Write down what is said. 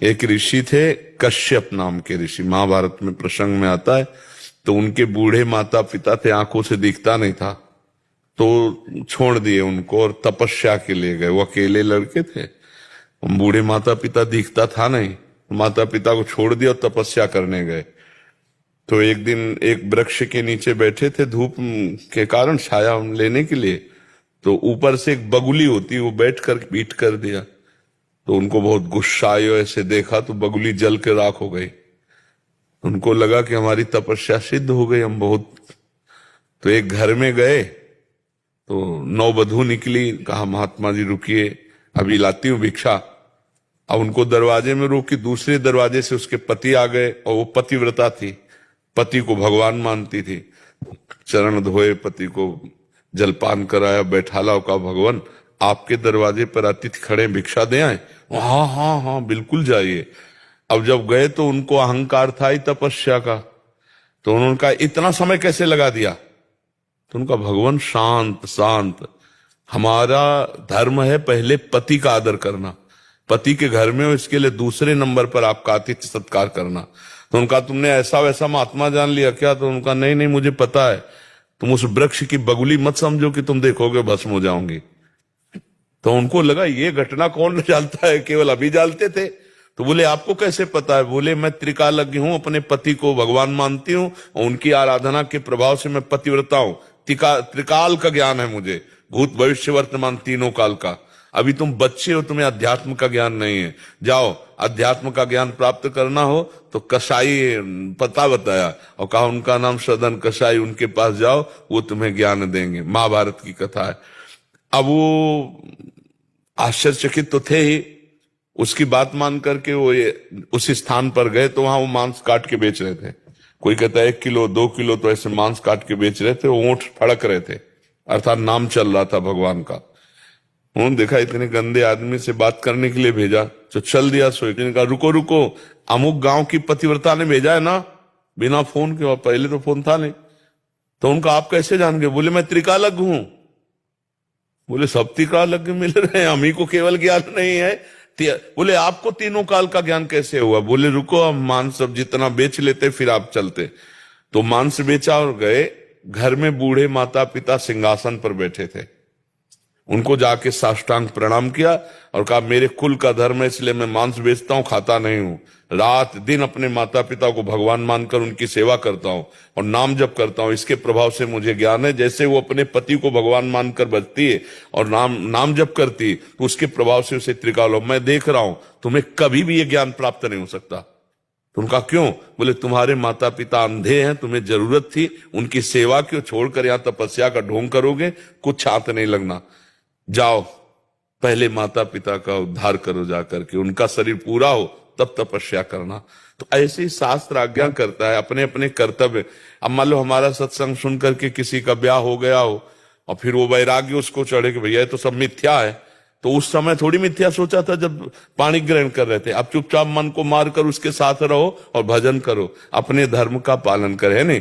एक ऋषि थे, कश्यप नाम के ऋषि, महाभारत में प्रसंग में आता है। तो उनके बूढ़े माता पिता थे, आंखों से दिखता नहीं था, तो छोड़ दिए उनको और तपस्या के लिए गए। वो अकेले लड़के थे, बूढ़े माता पिता दिखता था नहीं, माता पिता को छोड़ दिया और तपस्या करने गए। तो एक दिन एक वृक्ष के नीचे बैठे थे, धूप के कारण छाया लेने के लिए। तो ऊपर से एक बगुली होती, वो बैठ कर पीट कर दिया। तो उनको बहुत गुस्सा आया, ऐसे देखा तो बगुली जल के राख हो गई। उनको लगा कि हमारी तपस्या सिद्ध हो गई, हम बहुत। तो एक घर में गए तो नौवधू निकली, कहा महात्मा जी रुकिए, अभी लाती हूं भिक्षा। अब उनको दरवाजे में रोकी, दूसरे दरवाजे से उसके पति आ गए, और वो पतिव्रता थी, पति को भगवान मानती थी। चरण धोए, पति को जलपान कराया, बैठाला, कहा भगवान आपके दरवाजे पर अतिथि खड़े, भिक्षा दे आए? हाँ हाँ हाँ बिल्कुल जाइए। अब जब गए तो उनको अहंकार था ही तपस्या का, तो उन्होंने कहा इतना समय कैसे लगा दिया? तो उनका भगवान शांत शांत, हमारा धर्म है पहले पति का आदर करना, पति के घर में हो इसके लिए दूसरे नंबर पर आपका आतिथ्य सत्कार करना। तो उनका तुमने ऐसा वैसा महात्मा जान लिया क्या? तो उनका नहीं नहीं मुझे पता है, तुम उस वृक्ष की बगुली मत समझो कि तुम देखोगे भस्म हो जाओगे। तो उनको लगा ये घटना कौन जानता है, केवल अभी जानते थे। तो बोले आपको कैसे पता है? बोले मैं त्रिकालज्ञ हूं, अपने पति को भगवान मानती हूं और उनकी आराधना के प्रभाव से मैं पतिव्रता हूं। त्रिकाल का ज्ञान है मुझे, भूत भविष्य वर्तमान तीनों काल का। अभी तुम बच्चे हो, तुम्हें अध्यात्म का ज्ञान नहीं है। जाओ अध्यात्म का ज्ञान प्राप्त करना हो तो कसाई पता बताया और कहा उनका नाम सदन कसाई, उनके पास जाओ, वो तुम्हें ज्ञान देंगे। महाभारत की कथा है। अब वो आश्चर्यचकित तो थे ही, उसकी बात मान करके वो उस स्थान पर गए तो वहां वो मांस काट के बेच रहे थे। कोई कहता है 1 किलो 2 किलो तो ऐसे मांस काट के बेच रहे थे, ऊंट फड़क रहे थे, अर्थात नाम चल रहा था भगवान का। उन्होंने देखा इतने गंदे आदमी से बात करने के लिए भेजा, तो चल दिया। सोचने का रुको रुको, अमुक गांव की पतिव्रता ने भेजा है ना, बिना फोन के, और पहले तो फोन था नहीं। तो उनका आप कैसे जान गए? बोले मैं त्रिकालज्ञ हूं। बोले सब त्रिकालज्ञ मिल रहे हैं, हम ही को केवल ज्ञान नहीं है। बोले आपको तीनों काल का ज्ञान कैसे हुआ? बोले रुको हम मांस सब जितना बेच लेते फिर आप चलते। तो मांस बेचा और गए। घर में बूढ़े माता पिता सिंहासन पर बैठे थे, उनको जाके साष्टांग प्रणाम किया और कहा मेरे कुल का धर्म है इसलिए मैं मांस बेचता हूं, खाता नहीं हूं। रात दिन अपने माता पिता को भगवान मानकर उनकी सेवा करता हूं और नाम जप करता हूं, इसके प्रभाव से मुझे ज्ञान है। जैसे वो अपने पति को भगवान मानकर बचती है और नाम जप करती है तो उसके प्रभाव से उसे त्रिकाल, मैं देख रहा हूं तुम्हें कभी भी ये ज्ञान प्राप्त नहीं हो सकता। तो उनका क्यों? बोले तुम्हारे माता पिता अंधे हैं, तुम्हें जरूरत थी उनकी सेवा की, छोड़कर यहां तपस्या का ढोंग करोगे, कुछ हाथ नहीं लगना। जाओ पहले माता पिता का उद्धार करो, जाकर के उनका शरीर पूरा हो तब तपस्या करना। तो ऐसे ही शास्त्र आज्ञा करता है, अपने अपने कर्तव्य। अब मान लो हमारा सत्संग सुन करके किसी का ब्याह हो गया हो और फिर वो वैराग्य उसको चढ़े कि भैया ये तो सब मिथ्या है, तो उस समय थोड़ी मिथ्या सोचा था जब पानी ग्रहण कर रहे थे। अब चुपचाप मन को मार कर उसके साथ रहो और भजन करो, अपने धर्म का पालन करे, नहीं।